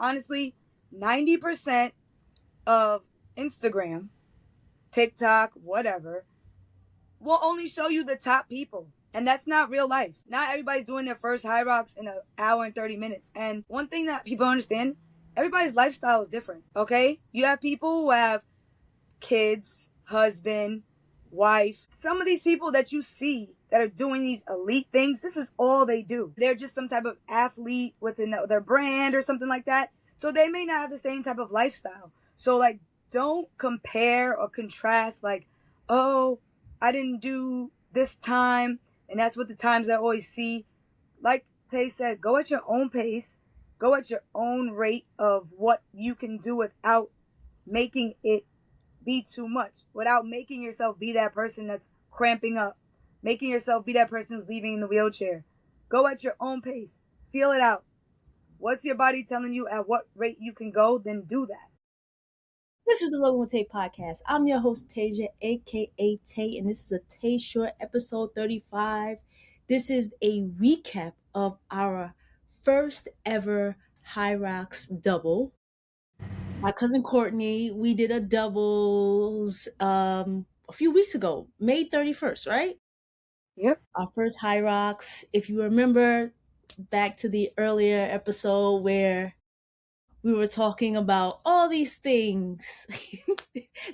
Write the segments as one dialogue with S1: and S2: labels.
S1: honestly, 90% of Instagram, TikTok, whatever, will only show you the top people. And that's not real life. Not everybody's doing their first HYROX in an hour and 30 minutes. And one thing that people understand, everybody's lifestyle is different, okay? You have people who have kids, husband, wife. Some of these people that you see that are doing these elite things, this is all they do. They're just some type of athlete within their brand or something like that. So they may not have the same type of lifestyle. So like, don't compare or contrast like, oh, I didn't do this time, and that's what the times I always see. Like Tay said, go at your own pace, go at your own rate of what you can do without making it be too much, without making yourself be that person that's cramping up, making yourself be that person who's leaving in the wheelchair. Go at your own pace. Feel it out. What's your body telling you at what rate you can go? Then do that.
S2: This is the Rolling with Tay podcast. I'm your host, Tasia, aka Tay, and this is a Tay Short episode 35. This is a recap of our first ever HYROX double. My cousin Courtney, we did a doubles a few weeks ago, May 31st, right?
S1: Yep.
S2: Our first HYROX. If you remember back to the earlier episode where we were talking about all these things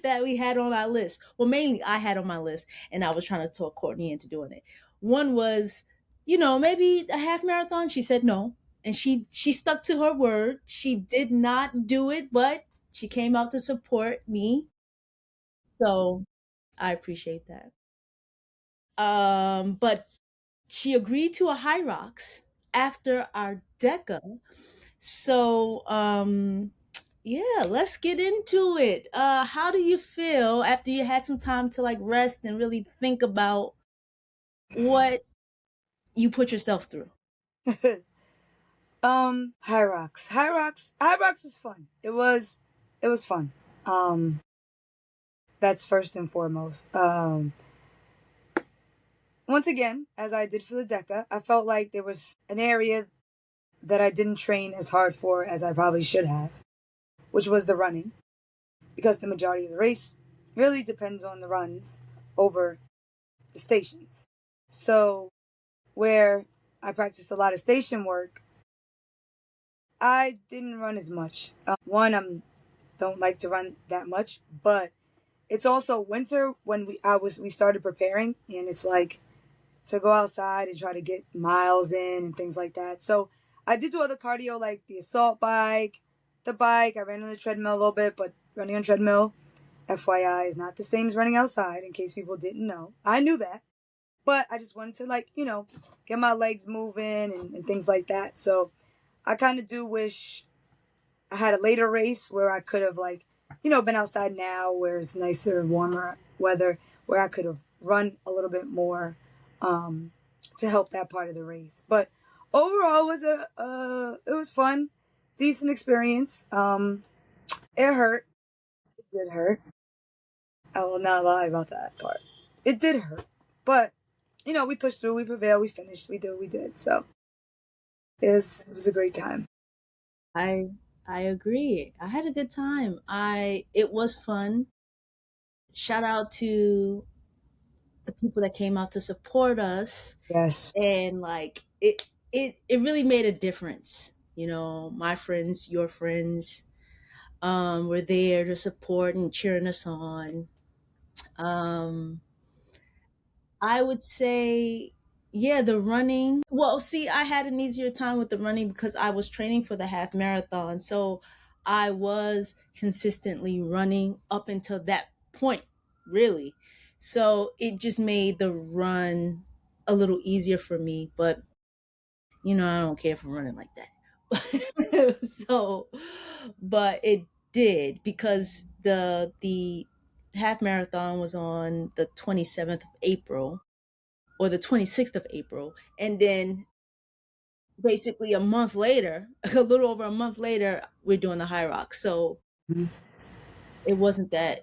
S2: that we had on our list. Well, mainly I had on my list, and I was trying to talk Courtney into doing it. One was, maybe a half marathon. She said no, and she stuck to her word. She did not do it, but she came out to support me. So I appreciate that. But she agreed to a HYROX after our DECA. So, yeah, let's get into it. How do you feel after you had some time to like rest and really think about what you put yourself through?
S1: HYROX was fun. It was fun. That's first and foremost. Once again, as I did for the DECA, I felt like there was an area that I didn't train as hard for as I probably should have, which was the running, because the majority of the race really depends on the runs over the stations. So where I practiced a lot of station work, I didn't run as much. One, I don't like to run that much, but it's also winter when we started preparing, and it's like to go outside and try to get miles in and things like that. So I did do other cardio like the assault bike, the bike. I ran on the treadmill a little bit, but running on treadmill, FYI, is not the same as running outside, in case people didn't know. I knew that, but I just wanted to get my legs moving and things like that. So I kind of do wish I had a later race where I could have been outside now where it's nicer, warmer weather, where I could have run a little bit more to help that part of the race. But overall, it was fun, decent experience. It hurt. It did hurt. I will not lie about that part. It did hurt, but we pushed through, we prevailed, we finished, we did what we did. So it was a great time.
S2: I agree. I had a good time. It was fun. Shout out to the people that came out to support us.
S1: Yes.
S2: And like it really made a difference. My friends, your friends, were there to support and cheering us on. I would say, yeah, the running. Well, see, I had an easier time with the running because I was training for the half marathon. So I was consistently running up until that point, really. So it just made the run a little easier for me. But, I don't care for running like that. But it did, because the half marathon was on the 27th of April or the 26th of April. And then basically a month later, a little over a month later, we're doing the HYROX. So it wasn't that,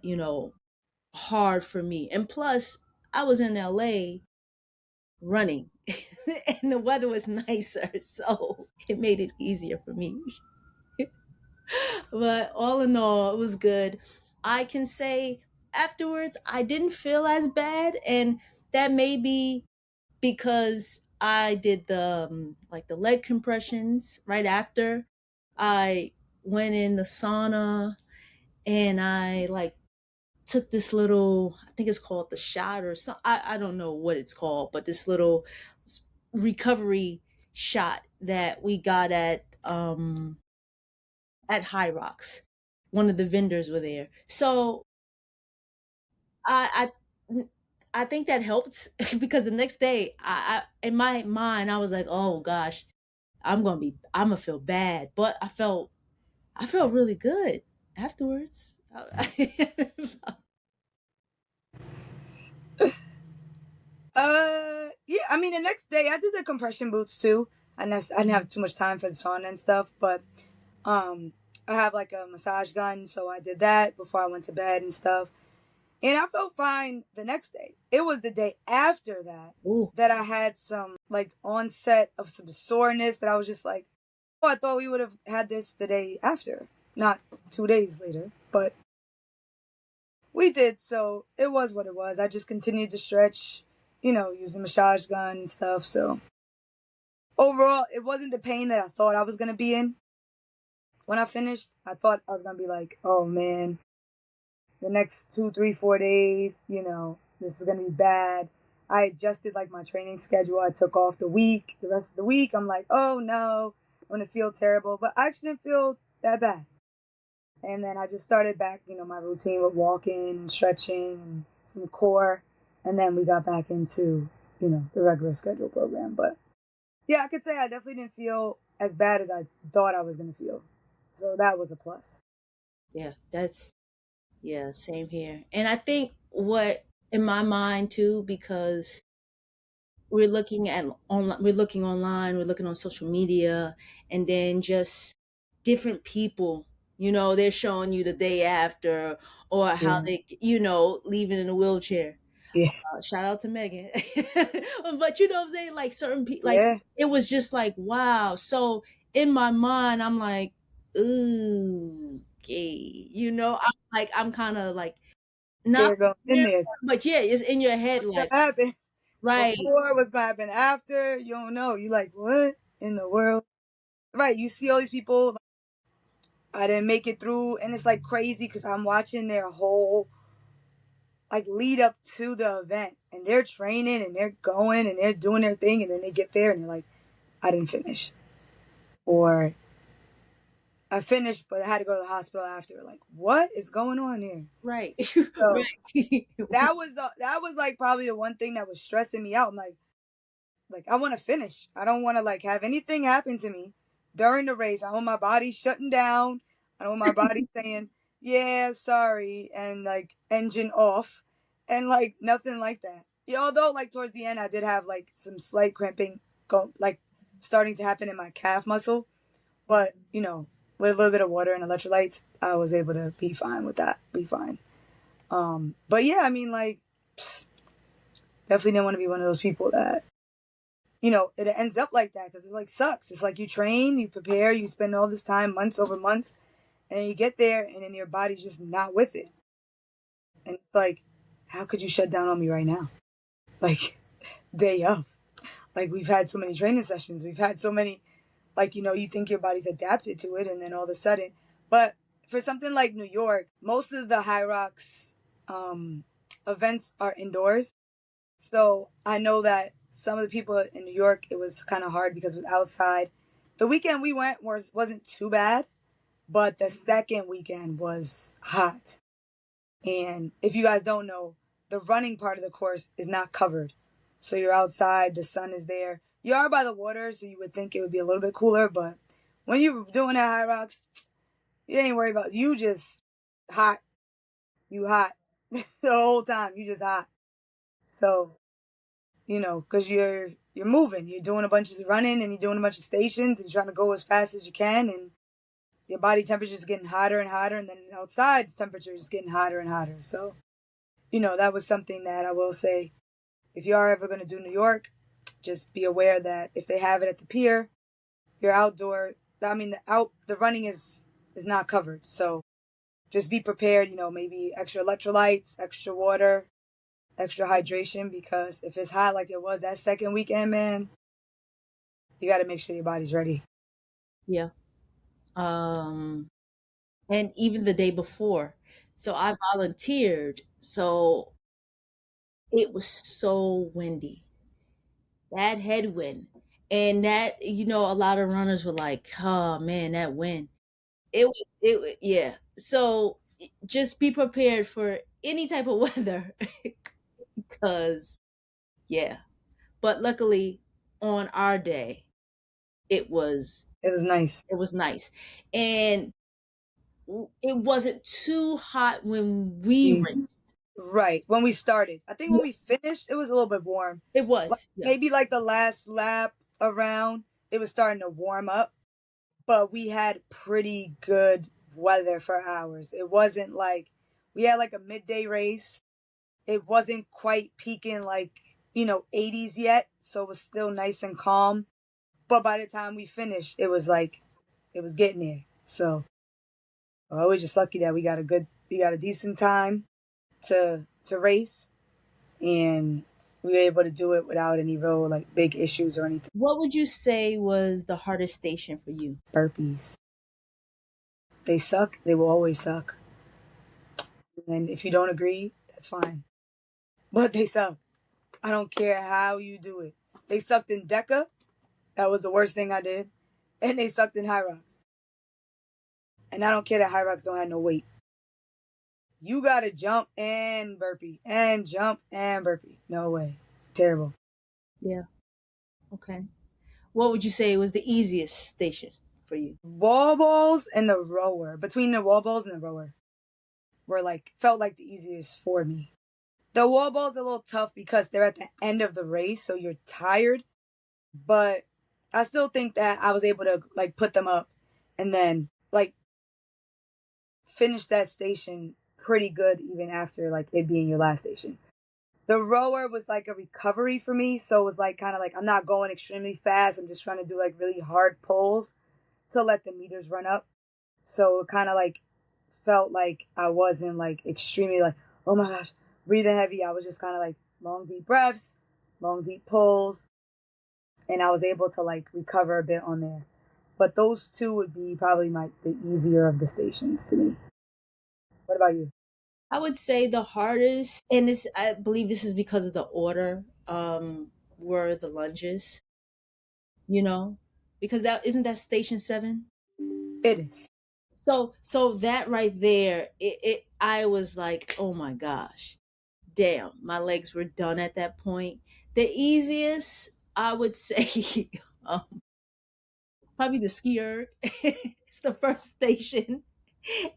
S2: hard for me. And plus, I was in LA running and the weather was nicer. So it made it easier for me. But all in all, it was good. I can say afterwards, I didn't feel as bad, and that may be because I did the like the leg compressions right after. I went in the sauna and I like took this little, I think it's called the shot or something. I don't know what it's called, but this little recovery shot that we got at HYROX. One of the vendors were there. So I I think that helped because the next day I in my mind I was like, "Oh gosh, I'm gonna feel bad." But I felt really good afterwards.
S1: Yeah, I mean, the next day I did the compression boots too. I didn't have too much time for the sauna and stuff, but um, I have like a massage gun, so I did that before I went to bed and stuff. And I felt fine the next day. It was the day after that
S2: Ooh.
S1: that I had some like onset of some soreness that I was just like, oh, I thought we would have had this the day after, not 2 days later, but we did. So it was what it was. I just continued to stretch, use the massage gun and stuff. So overall, it wasn't the pain that I thought I was going to be in. When I finished, I thought I was going to be like, oh man, the next 2, 3, 4 days, this is going to be bad. I adjusted like my training schedule. I took off the rest of the week. I'm like, oh no, I'm going to feel terrible. But I actually didn't feel that bad. And then I just started back, my routine with walking and stretching and some core. And then we got back into, the regular schedule program. But yeah, I could say I definitely didn't feel as bad as I thought I was going to feel. So that was a plus.
S2: Yeah, yeah, same here. And I think what in my mind too, because we're looking online, we're looking on social media, and then just different people, they're showing you the day after or how
S1: Yeah.
S2: they, leaving in a wheelchair.
S1: Yeah.
S2: Shout out to Megan. But you know what I'm saying? Like certain people, like
S1: Yeah.
S2: it was just like, wow. So in my mind, I'm like, ooh, okay. I'm kind of like, not
S1: They're going in
S2: prepared
S1: there.
S2: for it, but yeah, it's in your head,
S1: What's going
S2: like,
S1: to happen
S2: right,
S1: before? What's going to happen after? You don't know. You like, what in the world? Right. You see all these people. I didn't make it through. And it's like crazy because I'm watching their whole like lead up to the event. And they're training and they're going and they're doing their thing. And then they get there and they're like, I didn't finish. Or I finished, but I had to go to the hospital after. Like, what is going on here?
S2: right,
S1: So
S2: right.
S1: that was like probably the one thing that was stressing me out. I'm like I want to finish. I don't want to like have anything happen to me during the race. I want my body shutting down. I don't want my body saying, "Yeah, sorry," and like engine off, and like nothing like that. Yeah, although like towards the end, I did have like some slight cramping, like starting to happen in my calf muscle, but with a little bit of water and electrolytes, I was able to be fine with that. Be fine. But yeah, I mean, like, definitely didn't want to be one of those people that it ends up like that because it like sucks. It's like you train, you prepare, you spend all this time, months over months, and then you get there and then your body's just not with it. And it's like, how could you shut down on me right now? Like, day of. Like, we've had so many training sessions. We've had so many, like, you think your body's adapted to it, and then all of a sudden. But for something like New York, most of the HYROX events are indoors. So I know that some of the people in New York, it was kind of hard because it was outside. The weekend we went wasn't too bad, but the second weekend was hot. And if you guys don't know, the running part of the course is not covered. So you're outside, the sun is there. You are by the water, so you would think it would be a little bit cooler, but when you're doing that HYROX, you ain't worried about you just hot. You hot. The whole time. You just hot. So because you're moving, you're doing a bunch of running and you're doing a bunch of stations and you're trying to go as fast as you can, and your body temperature is getting hotter and hotter, and then outside the temperature is getting hotter and hotter. So, that was something that I will say, if you are ever going to do New York, just be aware that if they have it at the pier, you're outdoor. I mean, the running is is not covered. So just be prepared, maybe extra electrolytes, extra water, extra hydration, because if it's hot like it was that second weekend, man, you got to make sure your body's ready.
S2: Yeah. And even the day before. So I volunteered. So it was so windy. That headwind. And that, a lot of runners were like, oh man, that wind. Yeah. So just be prepared for any type of weather because, yeah. But luckily on our day, it was
S1: It was nice.
S2: it was nice. And it wasn't too hot when we
S1: Jeez.
S2: raced.
S1: Right. When we started. I think when we finished, it was a little bit warm.
S2: It
S1: Like,
S2: was, yeah.
S1: maybe like the last lap around, it was starting to warm up. But we had pretty good weather for hours. It wasn't like we had like a midday race. It wasn't quite peaking like, 80s yet. So it was still nice and calm. But by the time we finished, it was like, it was getting there. So we're just lucky that we got a decent time to race, and we were able to do it without any real like big issues or anything.
S2: What would you say was the hardest station for you?
S1: Burpees. They suck. They will always suck. And if you don't agree, that's fine. But they suck. I don't care how you do it. They sucked in DECA. That was the worst thing I did. And they sucked in HYROX. And I don't care that HYROX don't have no weight. You gotta jump and burpee. And jump and burpee. No way. Terrible.
S2: Yeah. Okay. What would you say was the easiest station for you?
S1: Wall balls and the rower. Between the wall balls and the rower felt like the easiest for me. The wall balls are a little tough because they're at the end of the race, so you're tired. But I still think that I was able to like put them up and then like finish that station pretty good even after like it being your last station. The rower was like a recovery for me, so it was like kind of like I'm not going extremely fast. I'm just trying to do like really hard pulls to let the meters run up. So it kind of like felt like I wasn't like extremely like, oh my gosh, breathing heavy. I was just kind of like long deep breaths, long deep pulls, and I was able to like recover a bit on there. But those two would be probably the easier of the stations to me. What about you?
S2: I would say the hardest, and this I believe this is because of the order, were the lunges. You know, because that isn't that station 7.
S1: It is.
S2: So that right there, I was like, oh my gosh, damn, my legs were done at that point. The easiest, I would say, um, probably the skier. It's the first station,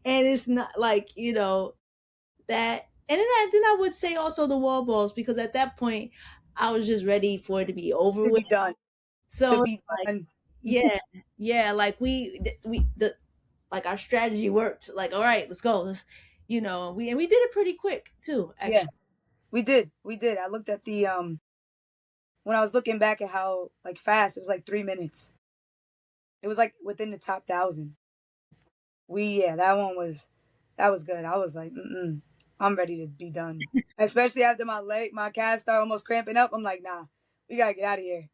S2: and it's not like that. And then I would say also the wall balls because at that point I was just ready for it to be over
S1: To
S2: with.
S1: be done. To
S2: So
S1: be
S2: like,
S1: done.
S2: yeah, yeah, like the like our strategy worked. Like, all right, let's go. We did it pretty quick too,
S1: Yeah,
S2: actually.
S1: we did. We did. I looked at the when I was looking back at how like fast, it was like 3 minutes. It was like within the top 1,000. That was good. I was like, I'm ready to be done. Especially after my calves start almost cramping up. I'm like, nah, we gotta get out of here.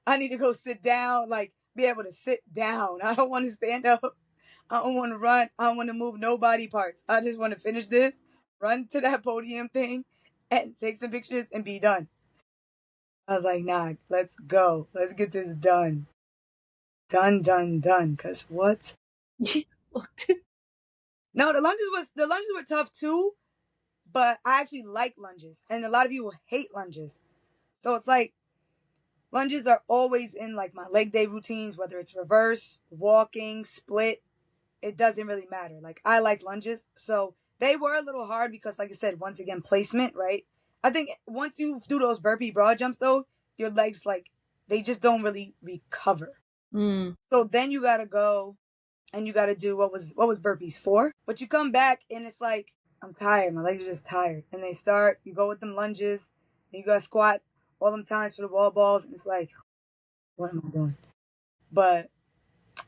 S1: I need to go sit down, like be able to sit down. I don't want to stand up. I don't want to run. I don't want to move no body parts. I just want to finish this, run to that podium thing, and take some pictures and be done. I was like, nah, let's go. Let's get this done. Done, done, done. Cause what? No, the lunges were tough too, but I actually like lunges. And a lot of people hate lunges. So it's like lunges are always in like my leg day routines, whether it's reverse, walking, split, it doesn't really matter. Like I like lunges. So they were a little hard because like I said, once again, placement, right? I think once you do those burpee broad jumps though, your legs like they just don't really recover.
S2: Mm.
S1: So then you gotta go and you gotta do what was burpees for? But you come back and it's like, I'm tired, my legs are just tired. And they start, you go with them lunges, and you gotta squat all them times for the wall balls, and it's like, what am I doing? But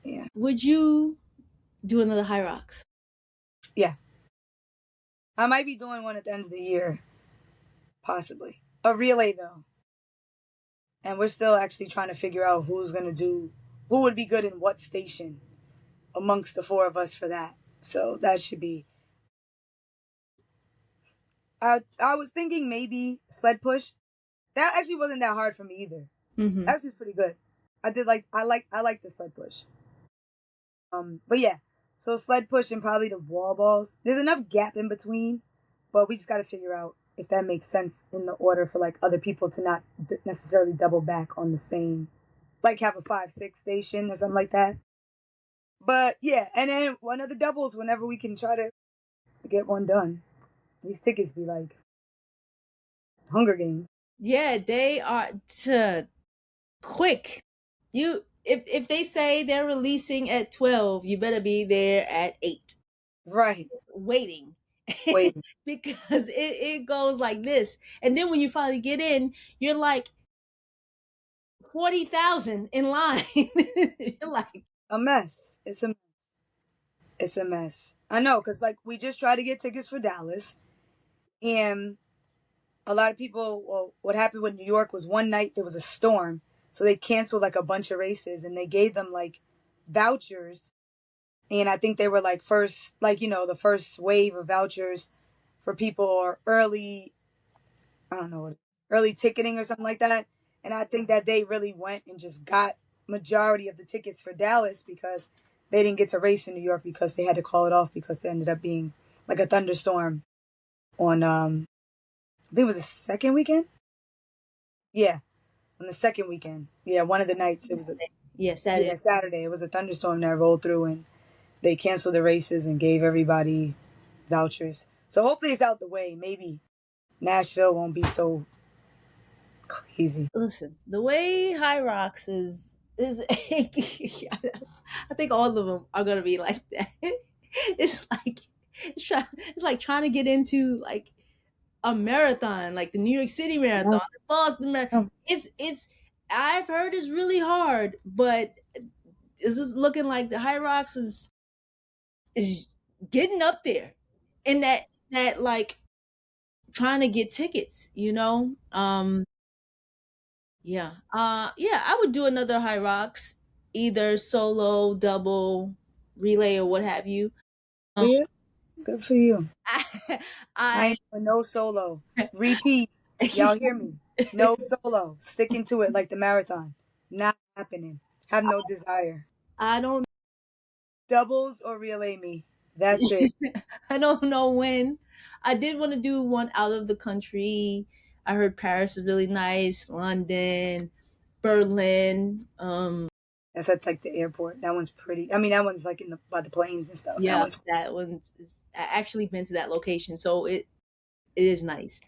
S1: yeah.
S2: Would you Do another HYROX.
S1: Yeah. I might be doing one at the end of the year. Possibly. A relay, though. And we're still actually trying to figure out who would be good in what station amongst the four of us for that. So that should be. I was thinking maybe sled push. That actually wasn't that hard for me either.
S2: Mm-hmm.
S1: That was pretty good. I like the sled push. But yeah, so sled push and probably the wall balls. There's enough gap in between, but we just got to figure out if that makes sense in the order for like other people to not necessarily double back on the same, like have a 5-6 station or something like that. But yeah, and then one of the doubles whenever we can try to get one done. These tickets be like Hunger Games.
S2: Yeah, they are quick. You if they say they're releasing at 12, you better be there at 8.
S1: Right.
S2: Just waiting.
S1: Wait.
S2: Because it goes like this. And then when you finally get in, you're like 40,000 in line. You're like
S1: A mess. It's a mess. I know, because like we just tried to get tickets for Dallas, and a lot of people, well, what happened with New York was one night there was a storm, so they canceled like a bunch of races, and they gave them like vouchers, and I think they were like first, like the first wave of vouchers for people or early, I don't know what, early ticketing or something like that, and I think that they really went and just got majority of the tickets for Dallas because they didn't get to race in New York because they had to call it off because there ended up being like a thunderstorm on I think it was the second weekend. Yeah, on the second weekend. Yeah, one of the nights it was
S2: Saturday.
S1: yeah, Saturday. It was a thunderstorm that rolled through and they canceled the races and gave everybody vouchers. So hopefully it's out the way. Maybe Nashville won't be so crazy.
S2: Listen, the way HYROX is I think all of them are gonna be like that. It's like it's like trying to get into like a marathon, like the New York City Marathon, the Boston Marathon. It's I've heard it's really hard, but it's just looking like the HYROX is getting up there, and that like trying to get tickets, Yeah. Yeah, I would do another HYROX, either solo, double, relay, or what have you. Um,
S1: Yeah, good for you.
S2: I,
S1: I
S2: I
S1: ain't doing no solo. Repeat. Y'all hear me? No solo. Sticking to it like the marathon. Not happening. Have no desire.
S2: I don't
S1: Doubles or relay me. That's it.
S2: I don't know when. I did want to do one out of the country. I heard Paris is really nice, London, Berlin.
S1: That's at like the airport. That one's pretty. I mean, that one's like by the planes and stuff. That
S2: Yeah,
S1: one's
S2: that one's I actually been to that location, so it is nice.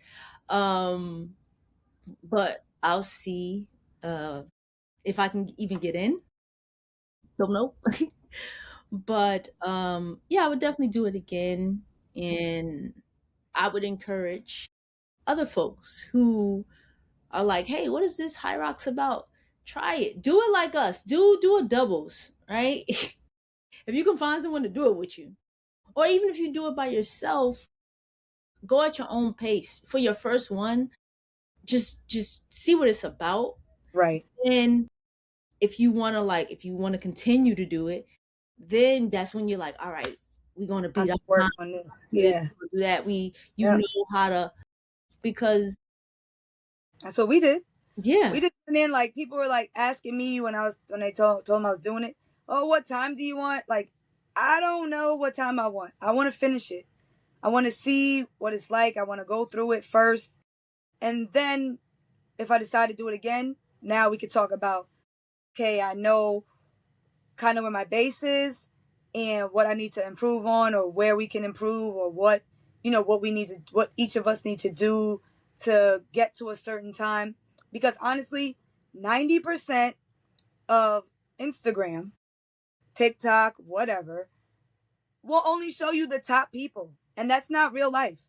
S2: Um, but I'll see if I can even get in. Don't know. But yeah, I would definitely do it again, and I would encourage other folks who are like, "Hey, what is this HYROX about? Try it. Do it like us. Do a doubles, right? If you can find someone to do it with you, or even if you do it by yourself, go at your own pace. For your first one, just see what it's about,
S1: right.
S2: and if you want to continue to do it, then that's when you're like, all right, we're gonna
S1: I
S2: beat
S1: can
S2: up
S1: work
S2: time,
S1: on this.
S2: do this,
S1: Yeah.
S2: do that. You
S1: Yeah.
S2: know how to, because
S1: That's what we did.
S2: yeah,
S1: We just went in like people were like asking me when they told them I was doing it. Oh, what time do you want? Like, I don't know what time I want. I want to finish it. I want to see what it's like. I want to go through it first, and then if I decide to do it again, now we could talk about. Okay, I know kind of where my base is and what I need to improve on or where we can improve or what each of us need to do to get to a certain time. Because honestly, 90% of Instagram, TikTok, whatever, will only show you the top people. And that's not real life.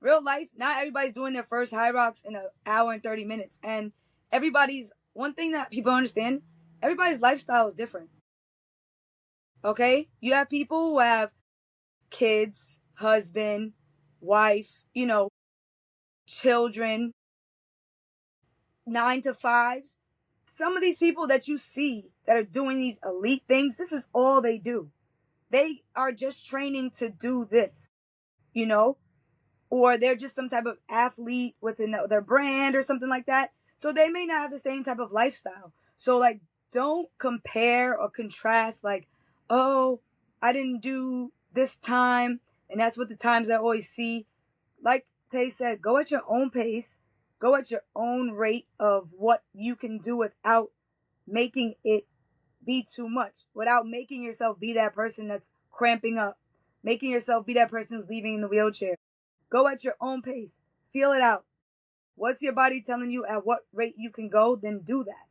S1: Real life, not everybody's doing their first HYROX in an hour and 30 minutes. And one thing that people understand, everybody's lifestyle is different. Okay? You have people who have kids, husband, wife, children, 9 to 5s. Some of these people that you see that are doing these elite things, this is all they do. They are just training to do this, you know? Or they're just some type of athlete within their brand or something like that. So they may not have the same type of lifestyle. So, like, don't compare or contrast, like, oh, I didn't do this time. And that's what the times I always see. Like Tay said, go at your own pace, go at your own rate of what you can do without making it be too much, without making yourself be that person that's cramping up, making yourself be that person who's leaving in the wheelchair. Go at your own pace. Feel it out. What's your body telling you at what rate you can go? Then do that.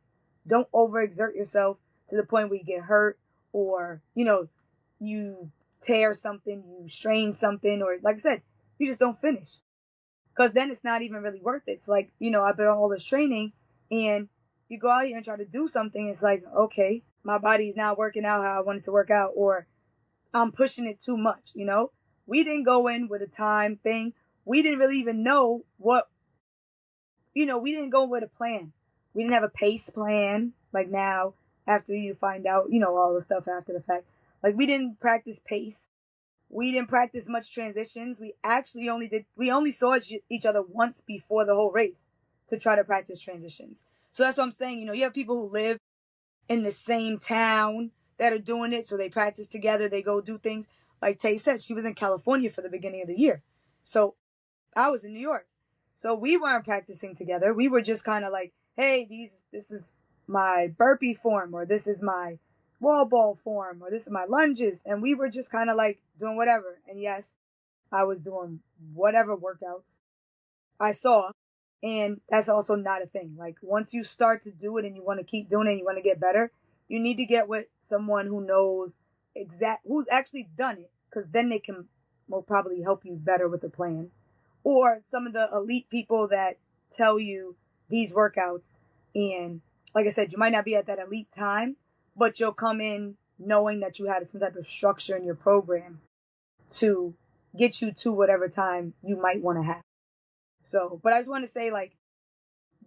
S1: Don't overexert yourself to the point where you get hurt or, you tear something, you strain something, or like I said, you just don't finish. Because then it's not even really worth it. It's like, I've been on all this training and you go out here and try to do something. It's like, okay, my body's not working out how I want it to work out, or I'm pushing it too much. We didn't go in with a time thing. We didn't really even know we didn't go with a plan. We didn't have a pace plan like now after you find out, all the stuff after the fact. Like we didn't practice pace. We didn't practice much transitions. We only saw each other once before the whole race to try to practice transitions. So that's what I'm saying. You have people who live in the same town that are doing it. So they practice together. They go do things. Like Tay said, she was in California for the beginning of the year. So I was in New York. So we weren't practicing together. We were just kind of like, hey, this is my burpee form, or this is my wall ball form, or this is my lunges. And we were just kind of like doing whatever. And yes, I was doing whatever workouts I saw. And that's also not a thing. Like once you start to do it and you want to keep doing it and you want to get better, you need to get with someone who knows who's actually done it, because then they will probably help you better with the plan. Or some of the elite people that tell you these workouts. And like I said, you might not be at that elite time, but you'll come in knowing that you had some type of structure in your program to get you to whatever time you might want to have. So, but I just want to say, like,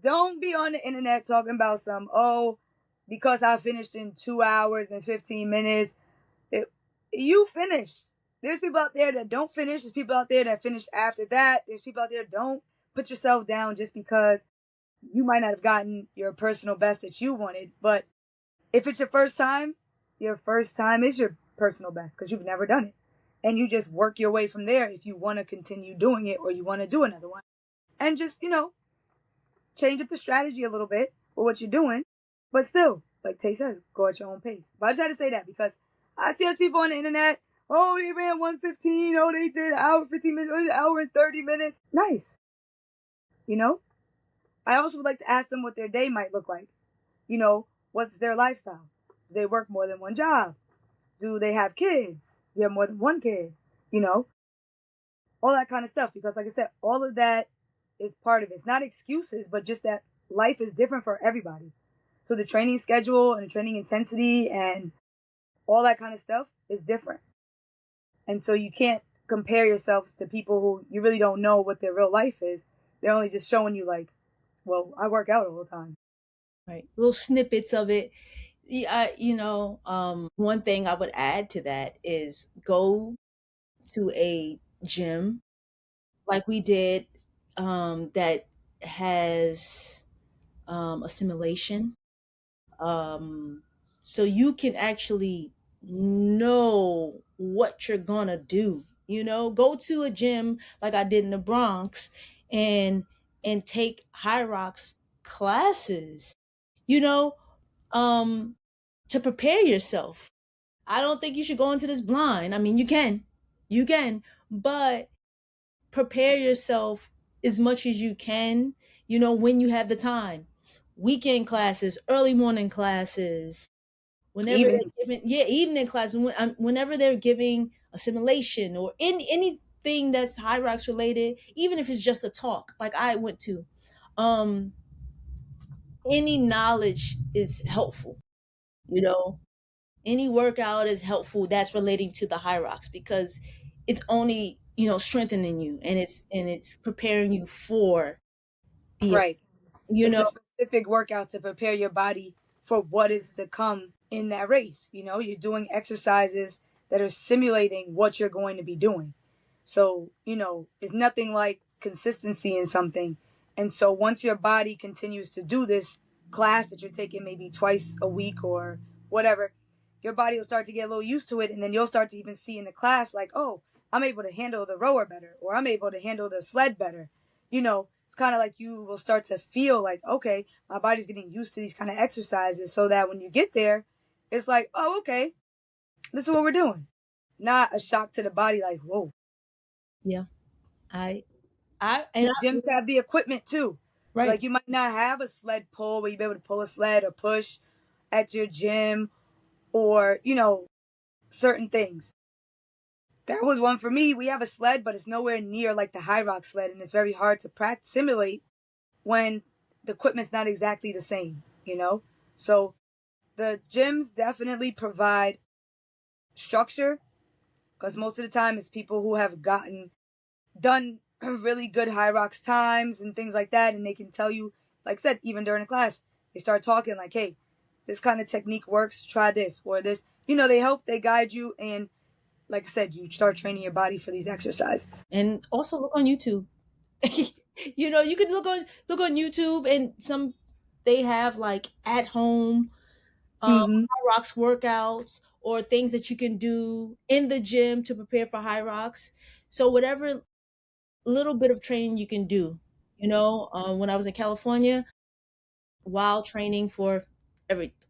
S1: don't be on the internet talking about because I finished in 2 hours and 15 minutes. You finished. There's people out there that don't finish. There's people out there that finished after that. There's people out there that don't. Put yourself down just because you might not have gotten your personal best that you wanted. But if it's your first time is your personal best because you've never done it. And you just work your way from there if you want to continue doing it or you want to do another one. And just, change up the strategy a little bit for what you're doing. But still, like Tay says, go at your own pace. But I just had to say that because I see us people on the internet, oh, they ran 1:15, oh, they did an hour 15 minutes, or an hour and 30 minutes. Nice. I also would like to ask them what their day might look like. What's their lifestyle? Do they work more than one job? Do they have kids? Do they have more than one kid? All that kind of stuff. Because like I said, all of that is part of it. It's not excuses, but just that life is different for everybody. So the training schedule and the training intensity and all that kind of stuff is different. And so you can't compare yourselves to people who you really don't know what their real life is. They're only just showing you like, well, I work out all the time.
S2: Right. Little snippets of it. Yeah, one thing I would add to that is go to a gym like we did, that has a simulation, so you can actually know what you're gonna do. Go to a gym like I did in the Bronx and take HYROX classes, you know, to prepare yourself. I don't think you should go into this blind. I mean, you can, but prepare yourself as much as you can, when you have the time. Weekend classes, early morning classes, whenever
S1: Evening.
S2: they're giving, evening classes, whenever they're giving a simulation or anything that's HYROX related, even if it's just a talk like I went to. Any knowledge is helpful, you know any workout is helpful that's relating to the HYROX, because it's only, you know, strengthening you, and it's preparing you for the,
S1: Right.
S2: you
S1: It's a
S2: know.
S1: specific workout to prepare your body for what is to come in that race. You know, you're doing exercises that are simulating what you're going to be doing. So, you know, it's nothing like consistency in something. And so once your body continues to do this class that you're taking maybe twice a week or whatever, your body will start to get a little used to it. And then you'll start to even see in the class, like, oh, I'm able to handle the rower better, or I'm able to handle the sled better. You know, it's kind of like you will start to feel like, okay, my body's getting used to these kind of exercises, so that when you get there, it's like, oh, okay, this is what we're doing. Not a shock to the body, like, whoa.
S2: Yeah. I I and
S1: The
S2: I,
S1: gyms have the equipment too. So
S2: right.
S1: like you might not have a sled pull where you be able to pull a sled or push at your gym, or, you know, certain things. That was one for me. We have a sled, but it's nowhere near like the HYROX sled, and it's very hard to practice simulate when the equipment's not exactly the same, you know? So the gyms definitely provide structure, because most of the time it's people who have done really good HYROX times and things like that, and they can tell you, like I said, even during a class, they start talking like, hey, this kind of technique works, try this or this. You know, they guide you, and like I said, you start training your body for these exercises.
S2: And also look on YouTube. You know, you can look on YouTube, and some, they have like at home
S1: Mm-hmm.
S2: HYROX workouts, or things that you can do in the gym to prepare for HYROX. So whatever little bit of training you can do, you know. When I was in California, while training for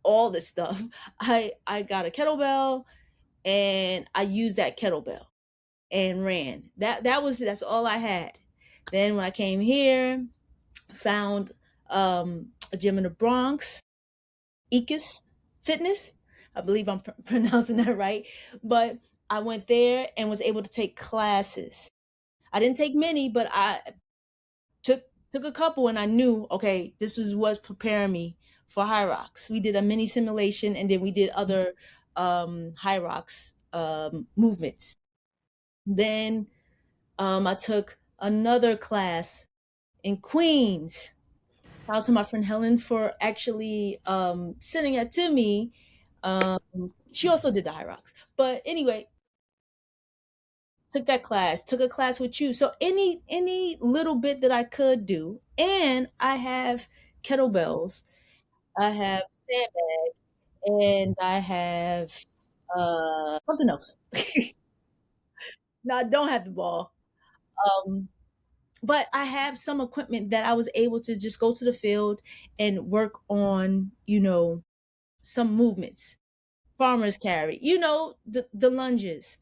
S2: all this stuff, I got a kettlebell, and I used that kettlebell and ran. That's all I had. Then when I came here, found a gym in the Bronx, Ecus Fitness. I believe I'm pronouncing that right. But I went there and was able to take classes. I didn't take many, but I took took a couple, and I knew, okay, this is what's preparing me for HYROX. We did a mini simulation, and then we did other HYROX movements. Then I took another class in Queens. Shout out to my friend Helen for actually sending it to me. Um, she also did the HYROX. But anyway, took that class, took a class with you. So any little bit that I could do. And I have kettlebells, I have sandbag, and I have something else. No, I don't have the ball. Um, but I have some equipment that I was able to just go to the field and work on, you know, some movements. Farmer's carry, you know, the lunges.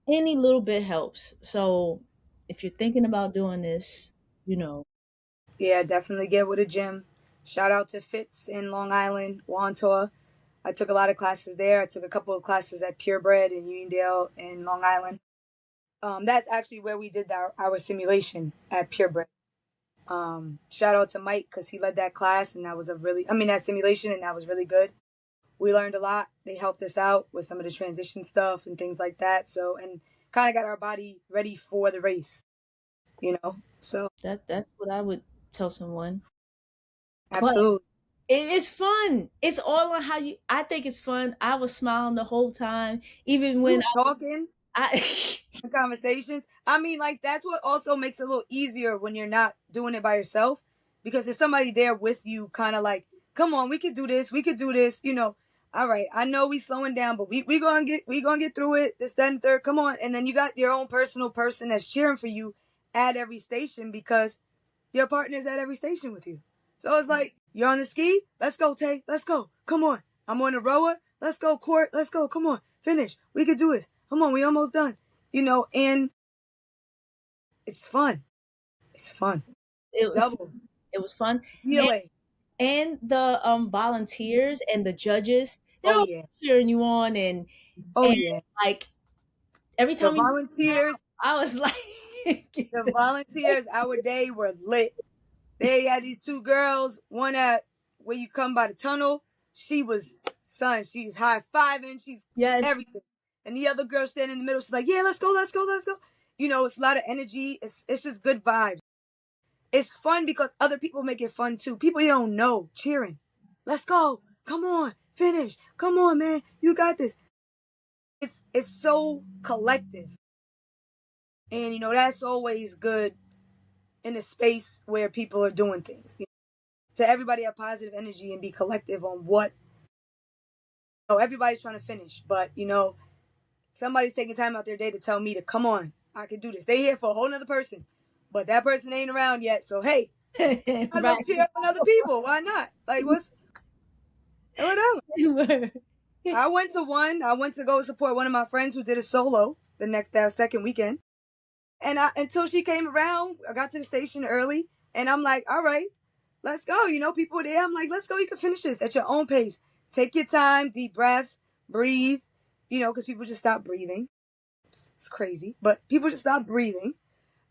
S2: Any little bit helps. So if you're thinking about doing this, you know.
S1: Yeah, definitely get with a gym. Shout out to Fitz in Long Island, Wantor. I took a lot of classes there. I took a couple of classes at Purebred in Uniondale in Long Island. That's actually where we did our simulation at Purebred. Shout out to Mike because he led that class, and that was that simulation, and that was really good. We learned a lot. They helped us out with some of the transition stuff and things like that. So, and kind of got our body ready for the race, you know? So,
S2: That's what I would tell someone. But
S1: absolutely.
S2: it is fun. It's all on how you. I think it's fun. I was smiling the whole time, even
S1: We
S2: when
S1: were talking,
S2: I
S1: conversations. I mean, like, that's what also makes it a little easier when you're not doing it by yourself, because there's somebody there with you, kind of like, come on, we could do this. We could do this, you know. All right, I know we slowing down, but we gonna get through it. This, that, and third. Come on, and then you got your own personal person that's cheering for you at every station, because your partner's at every station with you. So it's like, you're on the ski? Let's go, Tay. Let's go. Come on. I'm on the rower. Let's go, Court. Let's go. Come on. Finish. We could do this. Come on. We almost done. You know, and it's fun. It's fun.
S2: it was
S1: Doubles.
S2: it was fun. And,
S1: DLA.
S2: and the volunteers and the judges, they're
S1: Oh,
S2: all
S1: yeah.
S2: cheering you on, and
S1: Oh, yeah.
S2: like every
S1: The
S2: time we
S1: volunteers,
S2: I was like
S1: our day were lit. They had these two girls, one at where you come by the tunnel. She was son, she's high-fiving, she's
S2: Yes.
S1: everything. And the other girl standing in the middle, she's like, yeah, let's go, let's go, let's go. You know, it's a lot of energy. It's just good vibes. It's fun because other people make it fun too. People you don't know cheering. Let's go. Come on. Finish. Come on, man. You got this. It's so collective. And you know, that's always good in a space where people are doing things. You know, to everybody have positive energy and be collective on what everybody's trying to finish. But you know, somebody's taking time out their day to tell me to come on, I can do this. They here for a whole nother person. But that person ain't around yet. So hey, I go
S2: Right.
S1: cheer on other people. Why not? Like whatever. I went to one. I went to go support one of my friends who did a solo that second weekend. And until she came around, I got to the station early, and I'm like, all right, let's go. You know, people are there. I'm like, let's go. You can finish this at your own pace. Take your time, deep breaths, breathe. You know, because people just stop breathing. It's crazy, but people just stop breathing.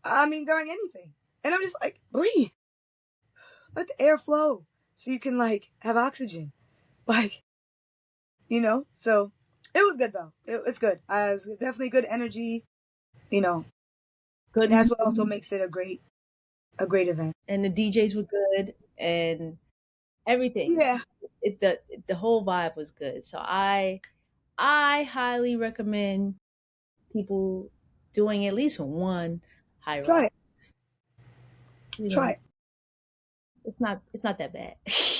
S1: I mean, during anything, and I'm just like, breathe. Let the air flow so you can like have oxygen, like, you know. So it was good though. It's good. It's definitely good energy, you know,
S2: Good.
S1: and that's what also makes it a great event.
S2: And the DJs were good and everything.
S1: Yeah.
S2: The whole vibe was good. So I highly recommend people doing at least one HYROX.
S1: Try it.
S2: You know,
S1: Try it.
S2: It's not that bad.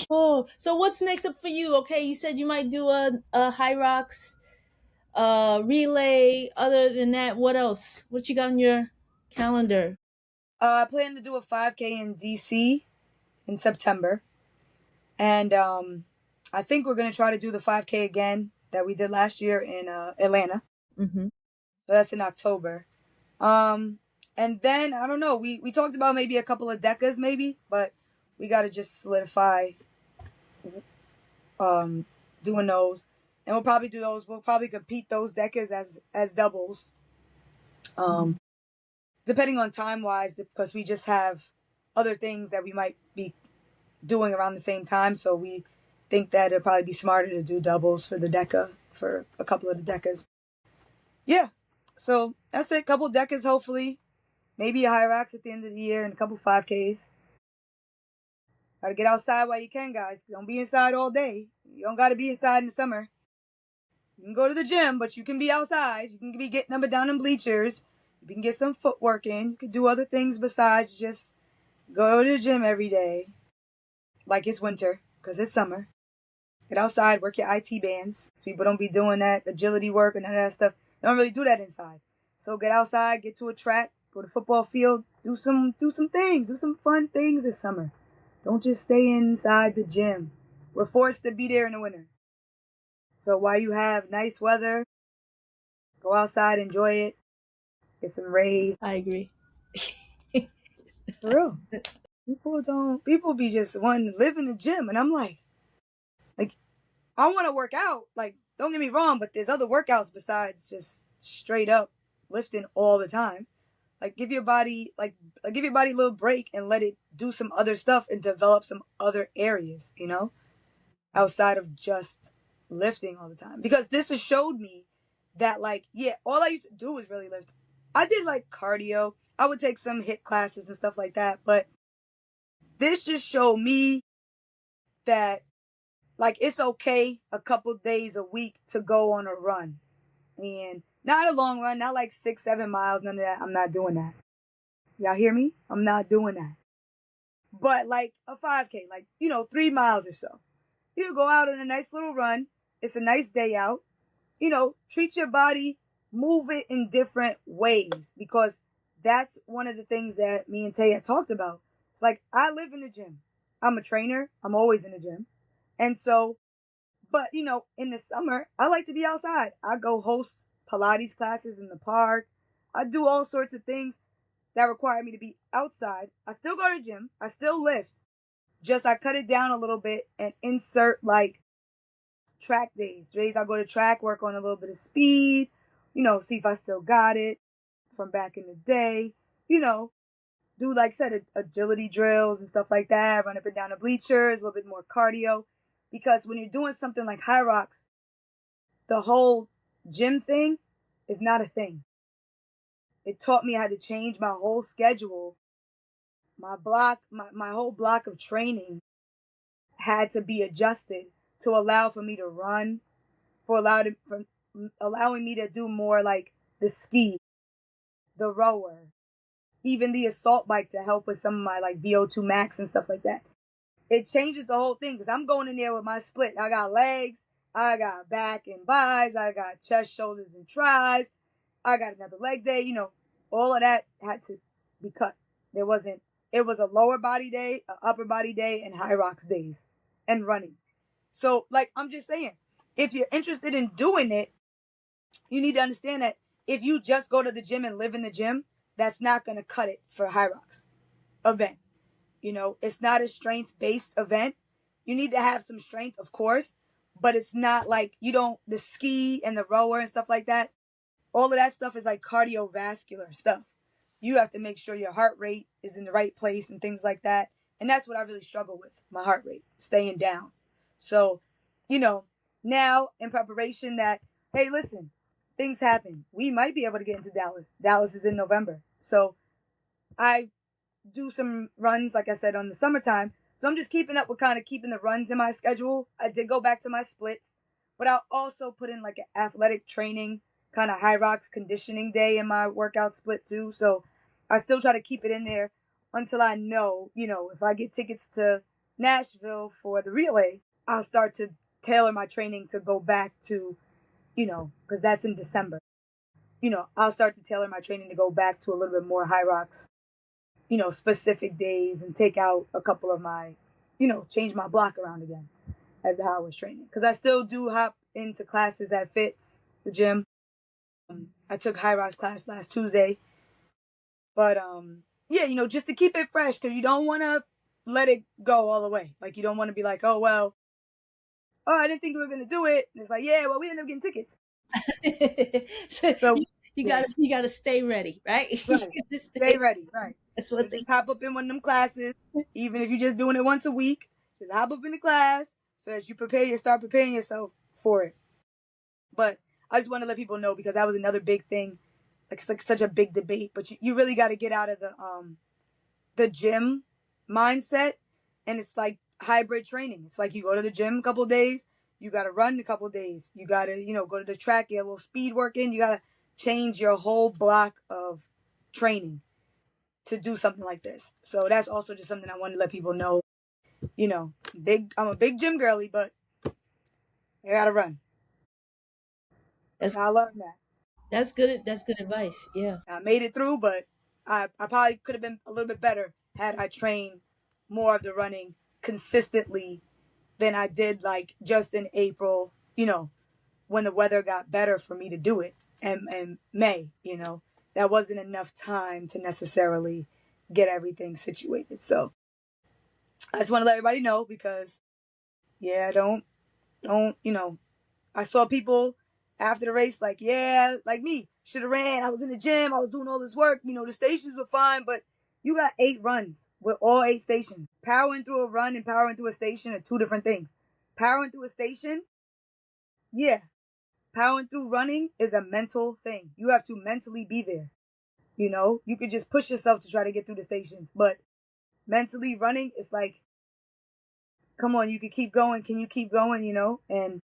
S2: Oh, so what's next up for you? Okay, you said you might do a HYROX relay. Other than that, what else? What you got on your calendar?
S1: I plan to do a 5K in DC in September, and I think we're gonna try to do the 5K again that we did last year in Atlanta.
S2: Mm-hmm.
S1: So that's in October. And then I don't know. We talked about maybe a couple of decas, maybe, but we got to just solidify doing those, and we'll probably do those. We'll probably compete those decas as doubles. Depending on time wise, because we just have other things that we might be doing around the same time. So we think that it'd probably be smarter to do doubles for the deca, for a couple of the decas. Yeah. So that's it. Couple decas, hopefully. Maybe a HYROX at the end of the year and a couple 5Ks. Gotta get outside while you can, guys. Don't be inside all day. You don't gotta be inside in the summer. You can go to the gym, but you can be outside. You can be getting up and down in bleachers. You can get some footwork in. You can do other things besides just go to the gym every day. Like it's winter, because it's summer. Get outside, work your IT bands. People don't be doing that agility work and none of that stuff. They don't really do that inside. So get outside, get to a track, go to the football field, do some things, do some fun things this summer. Don't just stay inside the gym. We're forced to be there in the winter. So while you have nice weather, go outside, enjoy it, get some rays.
S2: I agree.
S1: For real. People be just wanting to live in the gym. And I'm like, I want to work out. Like, don't get me wrong, but there's other workouts besides just straight up lifting all the time. Like, give your body a little break and let it do some other stuff and develop some other areas, you know, outside of just lifting all the time. Because this has showed me that, like, yeah, all I used to do was really lift. I did like cardio. I would take some HIIT classes and stuff like that. But this just showed me that, like, it's okay a couple days a week to go on a run. And not a long run, not like 6-7 miles, none of that. I'm not doing that. Y'all hear me? I'm not doing that. But like a 5K, like, 3 miles or so. You go out on a nice little run. It's a nice day out. Treat your body, move it in different ways, because that's one of the things that me and Taya talked about. It's like, I live in the gym. I'm a trainer. I'm always in the gym. And so, but in the summer, I like to be outside. I go host Pilates classes in the park. I do all sorts of things that require me to be outside. I still go to the gym. I still lift. Just I cut it down a little bit and insert like track days. Days I go to track, work on a little bit of speed, see if I still got it from back in the day, do, like I said, agility drills and stuff like that, run up and down the bleachers, a little bit more cardio. Because when you're doing something like HYROX, the whole gym thing is not a thing. It taught me I had to change my whole schedule. My whole block of training had to be adjusted to allow for me to run, for allowing me to do more like the ski, the rower, even the assault bike to help with some of my like VO2 max and stuff like that. It changes the whole thing because I'm going in there with my split. I got legs, I got back and buys, I got chest, shoulders, and tries. I got another leg day. You know, all of that had to be cut. There wasn't. It was a lower body day, an upper body day, and HYROX days, and running. So, like, I'm just saying, if you're interested in doing it, you need to understand that if you just go to the gym and live in the gym, that's not going to cut it for a HYROX event. You know, it's not a strength-based event. You need to have some strength, of course, but it's not like the ski and the rower and stuff like that. All of that stuff is like cardiovascular stuff. You have to make sure your heart rate is in the right place and things like that. And that's what I really struggle with, my heart rate, staying down. So, you know, now in preparation that, hey, listen, things happen. We might be able to get into Dallas. Dallas is in November. So I do some runs, like I said, on the summertime. So I'm just keeping up with kind of keeping the runs in my schedule. I did go back to my splits, but I'll also put in like an athletic training kind of HYROX conditioning day in my workout split too. So I still try to keep it in there until I know, you know, if I get tickets to Nashville for the relay, I'll start to tailor my training to go back to, you know, because that's in December. You know, I'll start to tailor my training to go back to a little bit more HYROX, you know, specific days and take out a couple of my, you know, change my block around again as to how I was training. Because I still do hop into classes at Fitz, the gym. I took HYROX class last Tuesday. But, yeah, you know, just to keep it fresh because you don't want to let it go all the way. Like, you don't want to be like, oh, well, I didn't think we were going to do it. And it's like, yeah, well, we ended up getting tickets.
S2: So you gotta stay ready, right?
S1: Right. Stay ready, right.
S2: That's what
S1: so just hop up in one of them classes, even if you're just doing it once a week. Just hop up in the class so that you start preparing yourself for it. But I just want to let people know because that was another big thing. Like, it's like such a big debate, but you really got to get out of the gym mindset, and it's like hybrid training. It's like you go to the gym a couple of days, you got to run a couple of days, you got to, you know, go to the track, get a little speed work in, you got to change your whole block of training to do something like this. So that's also just something I want to let people know. You know, I'm a big gym girly, but I got to run. That's how I learned that.
S2: That's good. That's good advice. Yeah.
S1: I made it through, but I probably could have been a little bit better had I trained more of the running consistently than I did, like just in April, you know, when the weather got better for me to do it. And May, you know, that wasn't enough time to necessarily get everything situated. So I just want to let everybody know because, yeah, don't, you know, I saw people after the race like, yeah, like me, should have ran. I was in the gym. I was doing all this work. You know, the stations were fine, but you got 8 runs with all 8 stations. Powering through a run and powering through a station are 2 different things. Powering through a station, yeah. Powering through running is a mental thing. You have to mentally be there. You know, you could just push yourself to try to get through the stations, but mentally running, it's like, come on, you can keep going. Can you keep going, you know? And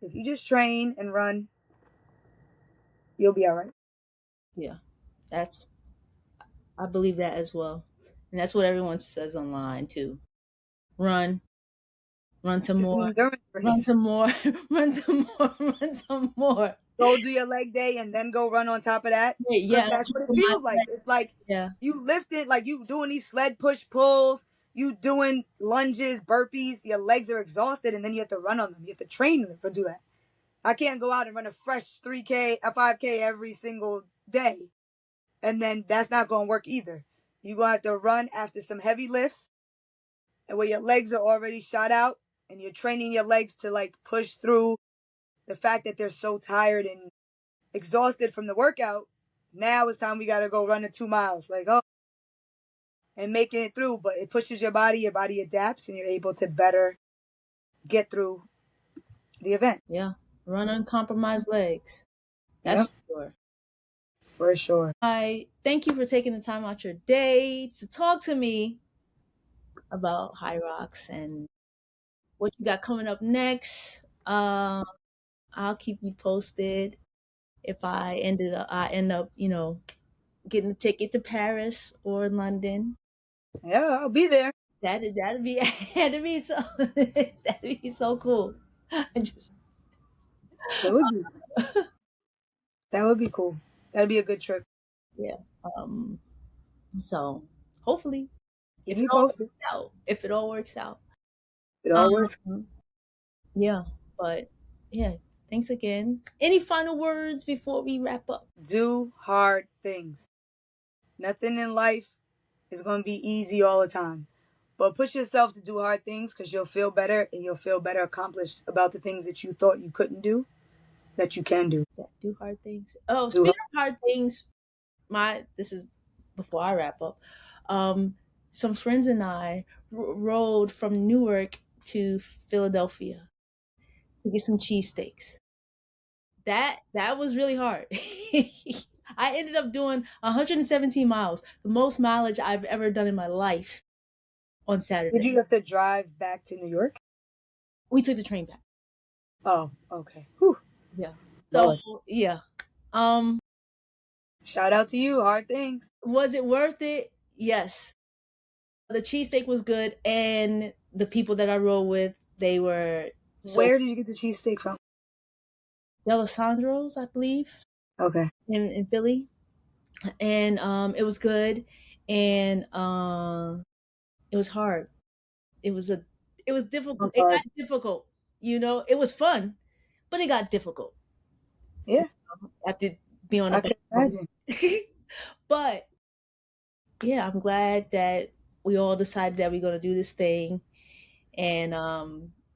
S1: if you just train and run, you'll be all right.
S2: Yeah. I believe that as well. And that's what everyone says online too. Run some
S1: It's an
S2: more,
S1: endurance
S2: run
S1: race.
S2: some more, run some more, run some more.
S1: Go do your leg day and then go run on top of that.
S2: Yeah.
S1: That's what it feels like. It's like you lift it, like you doing these sled push pulls, you doing lunges, burpees, your legs are exhausted, and then you have to run on them. You have to train them to do that. I can't go out and run a fresh 3K, a 5K every single day. And then that's not going to work either. You're going to have to run after some heavy lifts and where your legs are already shot out and you're training your legs to like push through the fact that they're so tired and exhausted from the workout. Now it's time we got to go run the 2 miles. Like, oh, and making it through. But it pushes your body adapts and you're able to better get through the event.
S2: Yeah. Run uncompromised legs. That's
S1: Yep,
S2: for sure.
S1: for sure.
S2: I thank you for taking the time out your day to talk to me about HYROX and what you got coming up next. I'll keep you posted if I end up, getting a ticket to Paris or London.
S1: Yeah, I'll be there.
S2: That'd be that'd be so that'd be so cool. I just
S1: That would be. That would be cool. That'd be a good trip.
S2: yeah. So hopefully,
S1: Keep me posted.
S2: if it all works out,
S1: It all works.
S2: um, yeah. But yeah, thanks again. Any final words before we wrap up?
S1: Do hard things. Nothing in life is going to be easy all the time. But push yourself to do hard things because you'll feel better and you'll feel better accomplished about the things that you thought you couldn't do that you can do.
S2: Yeah, do hard things. Oh,
S1: Do
S2: speaking of hard things, this is before I wrap up. Some friends and I rode from Newark to Philadelphia to get some cheesesteaks. That was really hard. I ended up doing 117 miles, the most mileage I've ever done in my life on Saturday.
S1: Did you have to drive back to New York?
S2: We took the train back.
S1: Oh, okay. Whew.
S2: Yeah. So,
S1: Lord.
S2: yeah.
S1: Shout out to you. Hard things.
S2: Was it worth it? Yes. The cheesesteak was good, and the people that I rode with, they were.
S1: Where did you get the cheesesteak from?
S2: D'Alessandro's, I believe.
S1: Okay.
S2: In Philly, and it was good, and it was hard. It was difficult. It got difficult. It was fun, but it got difficult.
S1: Yeah.
S2: I have to be on.
S1: I can imagine.
S2: But yeah, I'm glad that we all decided that we're gonna do this thing, and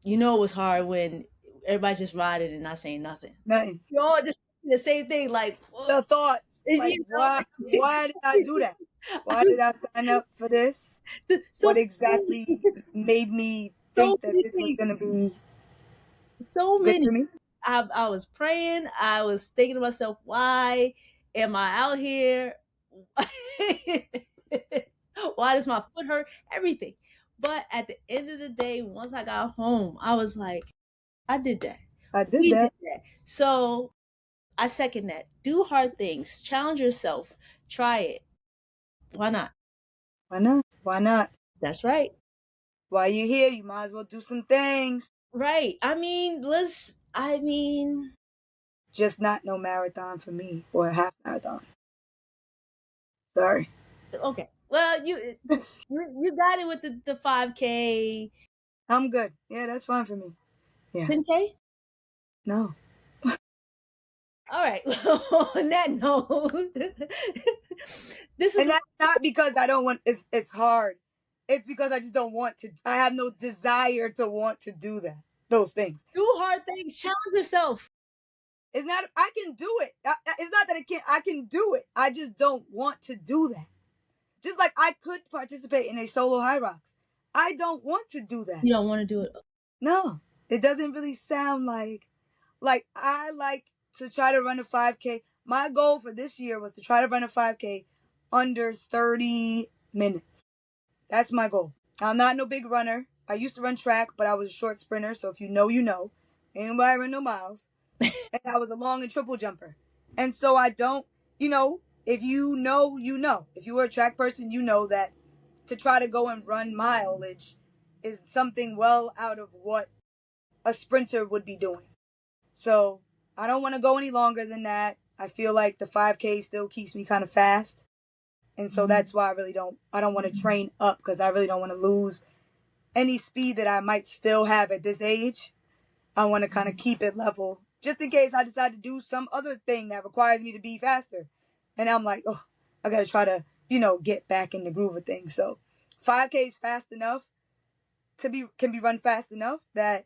S2: it was hard when everybody's just riding and not saying nothing.
S1: Nothing.
S2: You all just the same thing, like
S1: the thoughts. Like, why did I do that? Why did I sign up for this? What exactly made me think that this was gonna be
S2: so many?
S1: For me?
S2: I was praying. I was thinking to myself, why am I out here? Why does my foot hurt? Everything. But at the end of the day, once I got home, I was like, I did that.
S1: We did that.
S2: So I second that. Do hard things. Challenge yourself. Try it. Why not?
S1: Why not? Why not?
S2: That's right.
S1: While you're here, you might as well do some things.
S2: Right.
S1: Just not no marathon for me or a half marathon. Sorry.
S2: Okay. Well, you got it with the 5K.
S1: I'm good. Yeah, that's fine for me. Yeah.
S2: 10K?
S1: No.
S2: All right. On that note,
S1: that's not because I don't want. It's hard. It's because I just don't want to. I have no desire to want to do that. Those things.
S2: Do hard things. Challenge yourself.
S1: It's not. I can do it. It's not that I can't. I can do it. I just don't want to do that. Just like I could participate in a solo HYROX. I don't want to do that.
S2: You don't want to do it.
S1: No, it doesn't really sound like I like to try to run a 5K. My goal for this year was to try to run a 5K under 30 minutes. That's my goal. I'm not no big runner. I used to run track, but I was a short sprinter. So if you know, you know. Anybody run no miles. And I was a long and triple jumper. And so I don't, if you know, you know. If you were a track person, you know that to try to go and run mileage is something well out of what a sprinter would be doing. So I don't want to go any longer than that. I feel like the 5K still keeps me kind of fast. And so that's why I don't want to train up because I really don't want to lose any speed that I might still have at this age. I want to kind of keep it level just in case I decide to do some other thing that requires me to be faster. And I'm like, oh, I got to try to, get back in the groove of things. So 5K is fast enough can be run fast enough that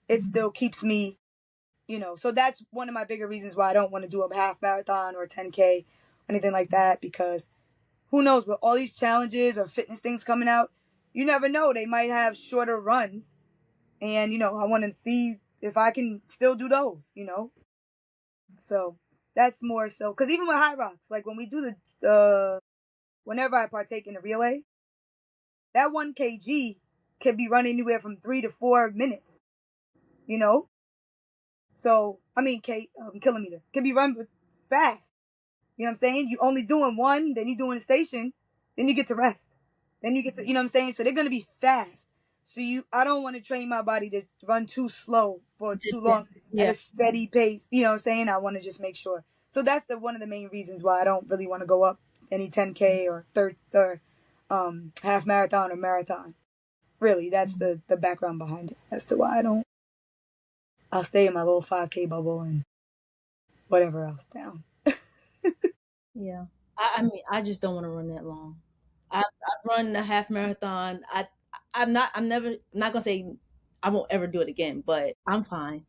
S1: it still keeps me, so that's one of my bigger reasons why I don't want to do a half marathon or a 10K, anything like that, because who knows, with all these challenges or fitness things coming out, you never know. They might have shorter runs. And, I want to see if I can still do those, So that's more so because even with HYROX, like when we do the whenever I partake in a relay, that 1 kg can be run anywhere from 3 to 4 minutes, you know. So I mean, kilometer can be run fast. You know what I'm saying? You only doing one, then you doing a station, then you get to rest, then you get to, you know what I'm saying? So they're gonna be fast. So I don't want to train my body to run too slow for too long at
S2: Yeah.
S1: a steady pace. You know what I'm saying? I want to just make sure. So that's one of the main reasons why I don't really want to go up any 10K or half marathon or marathon. Really, that's the background behind it as to why I don't. I'll stay in my little 5K bubble and whatever else down.
S2: Yeah. I mean, I just don't want to run that long. I've run a half marathon. I'm not gonna say I won't ever do it again, but I'm fine.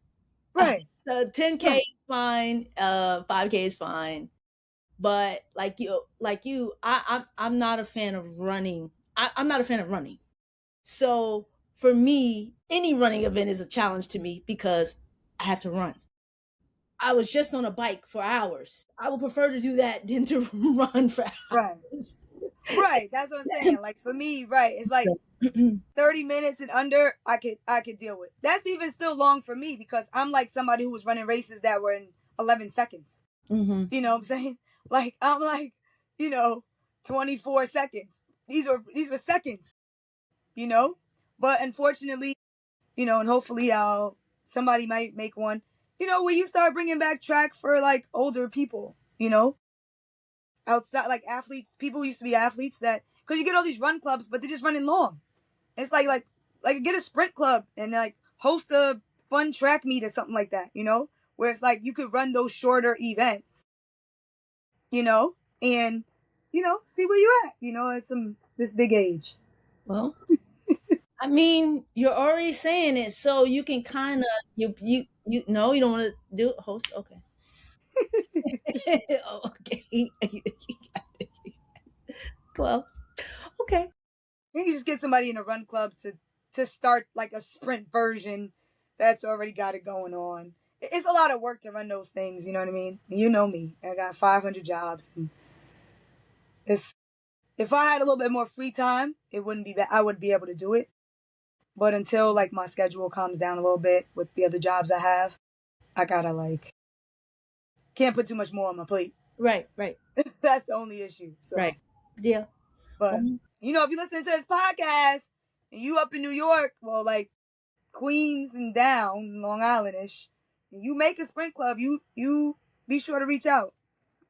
S1: Right.
S2: So 10K
S1: Right.
S2: is fine. 5K is fine. But I'm not a fan of running. I'm not a fan of running. So for me, any running event is a challenge to me because I have to run. I was just on a bike for hours. I would prefer to do that than to run for
S1: Right.
S2: hours.
S1: Right. That's what I'm saying. Like for me, right. It's like 30 minutes and under, I could deal with. That's even still long for me because I'm like somebody who was running races that were in 11 seconds.
S2: Mm-hmm.
S1: You know what I'm saying? Like I'm like, 24 seconds. These were seconds, you know? But unfortunately, and hopefully somebody might make one, where you start bringing back track for like older people, outside, like athletes, people who used to be athletes that, cause you get all these run clubs, but they're just running long. It's like get a sprint club and like host a fun track meet or something like that, where it's like you could run those shorter events, and see where you're at, at this big age.
S2: Well, I mean, you're already saying it, so you can kind of you know you don't want to do host. Okay. Okay. Well, okay.
S1: You can just get somebody in a run club to start like a sprint version that's already got it going on. It's a lot of work to run those things, you know what I mean? You know me. I got 500 jobs. And if I had a little bit more free time, it wouldn't be bad. I would be able to do it. But until like my schedule calms down a little bit with the other jobs I have, I gotta can't put too much more on my plate.
S2: Right.
S1: That's the only issue. So.
S2: Right. Yeah.
S1: But if you listen to this podcast and you up in New York, well, like Queens and down, Long Islandish, and you make a sprint club, you be sure to reach out,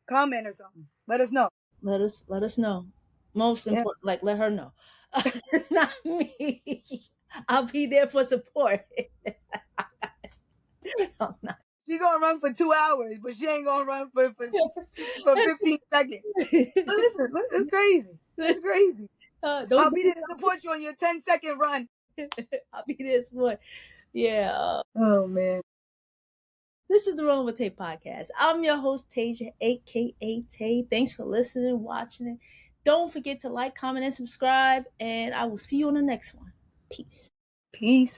S1: comment or something. Let us know.
S2: Let us know. Most important, like let her know. Not me. I'll be there for support. I'm not.
S1: She gonna run for 2 hours, but she ain't gonna run for 15 seconds. Listen, it's crazy. It's crazy. I'll be there to support you on your 10-second run.
S2: I'll be there to support. Yeah.
S1: Oh man.
S2: This is the Rolling with Tay podcast. I'm your host, Tasia, aka Tay. Thanks for listening, watching it. Don't forget to like, comment, and subscribe, and I will see you on the next one. Peace.
S1: Peace.